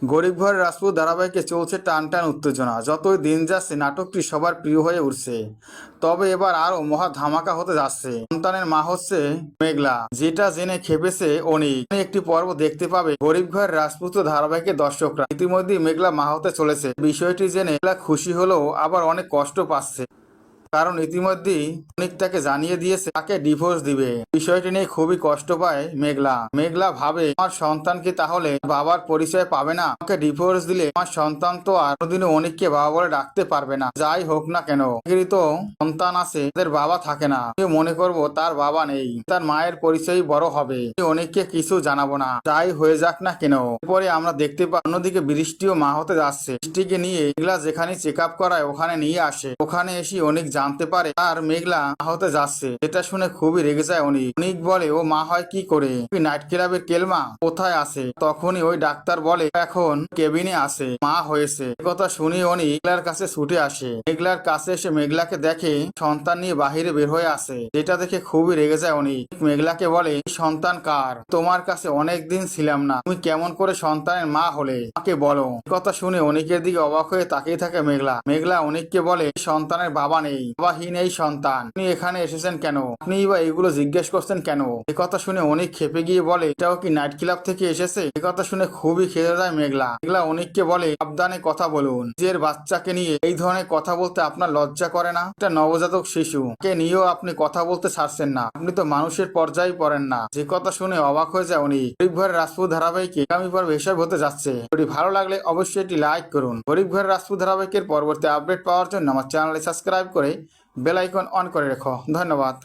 গরিব ঘরের রাজপুত ধারাবাহিকে চলছে টান টান উত্তেজনা। যতই দিন যাচ্ছে নাটকটি সবার প্রিয় হয়ে উঠছে। তবে এবার আরো মহা ধামাকা হতে যাচ্ছে। সন্তানের মা হচ্ছে মেঘলা, যেটা জেনে খেপেছে অনেক। একটি পর্ব দেখতে পাবে গরিব ঘরের রাজপুত ধারাবাহিকের দর্শকরা। ইতিমধ্যেই মেঘলা মা হতে চলেছে। বিষয়টি জেনে মেঘলা খুশি হলেও আবার অনেক কষ্ট পাচ্ছে, কারণ ইতিমধ্যেই অনিক তাকে জানিয়ে দিয়েছে তাকে ডিভোর্স দিবে। বিষয়টি নিয়ে খুবই কষ্ট পায় মেঘলা। মেঘলা ভাবে, আমার সন্তান কি তাহলে বাবার পরিচয় পাবে না? আমাকে ডিভোর্স দিলে আমার সন্তান তো আর কোনোদিনও অনিককে বাবা বলে ডাকতে পারবে না। যাই হোক না কেন, অনেকেরই তো সন্তান আছে তাদের বাবা থাকে না। আমি মনে করব তার বাবা নেই, তার মায়ের পরিচয়ই বড় হবে। আমি অনিককে কিছু জানাবো না, যাই হয়ে যাক না কেন। এরপরে আমরা দেখতে পাই অন্যদিকে বৃষ্টিও মা হতে যাচ্ছে। বৃষ্টিকে নিয়ে মেঘলা যেখানে চেক আপ করায় ওখানে নিয়ে আসে। ওখানে এসে অনেক জানতে পারে আর মেঘলা মা হতে যাচ্ছে। এটা শুনে খুবই রেগে যায় অনিক। অনিক বলে, ও মা হয় কি করে? নাইট ক্লাবের কেলমা কোথায় আছে? তখনই ওই ডাক্তার বলে এখন কেবিনে আছে, মা হয়েছে। কথা শুনে অনিক মেঘলার কাছে ছুটে আসে। মেঘলার কাছে এসে মেঘলাকে দেখে সন্তান নিয়ে বাহিরে বের হয়ে আসে। যেটা দেখে খুবই রেগে যায় অনিক। মেঘলাকে বলে, সন্তান কার? তোমার কাছে অনেক দিন ছিলাম না, তুমি কেমন করে সন্তানের মা হলে? আমাকে বলো। কথা শুনে অনিকের দিকে অবাক হয়ে তাকিয়ে থাকে মেঘলা। মেঘলা অনিককে বলে, সন্তানের বাবা নেই, বাবাহীন এই সন্তান। আপনি এখানে এসেছেন কেন? আপনি বা এগুলো জিজ্ঞেস করছেন কেন? কথা শুনে অনিক খেপে গিয়ে বলে, এটাও কি নাইট ক্লাব থেকে এসেছে? কথা শুনে খুবই খেতে যায় মেঘলা। মেঘলা অনিককে বলে, সাবধানে কথা বলুন। নিজের বাচ্চাকে নিয়ে এই ধরনের কথা বলতে আপনার লজ্জা করে না? একটা নবজাতক শিশু কে নিয়েও আপনি কথা বলতে ছাড়ছেন না। আপনি তো মানুষের পর্যায়ে পড়েন না। যে কথা শুনে অবাক হয়ে যায় অনিক। গরিব ঘরের রাজপুত ধারাবাহিকে আগামী পর্বে এসব হতে যাচ্ছে। যদি ভালো লাগলে অবশ্যই এটি লাইক করুন। গরিব ঘরের রাজপুত ধারাবাহিকের পরবর্তী আপডেট পাওয়ার জন্য আমার চ্যানেলে সাবস্ক্রাইব করে বেল আইকন অন করে রেখো। ধন্যবাদ।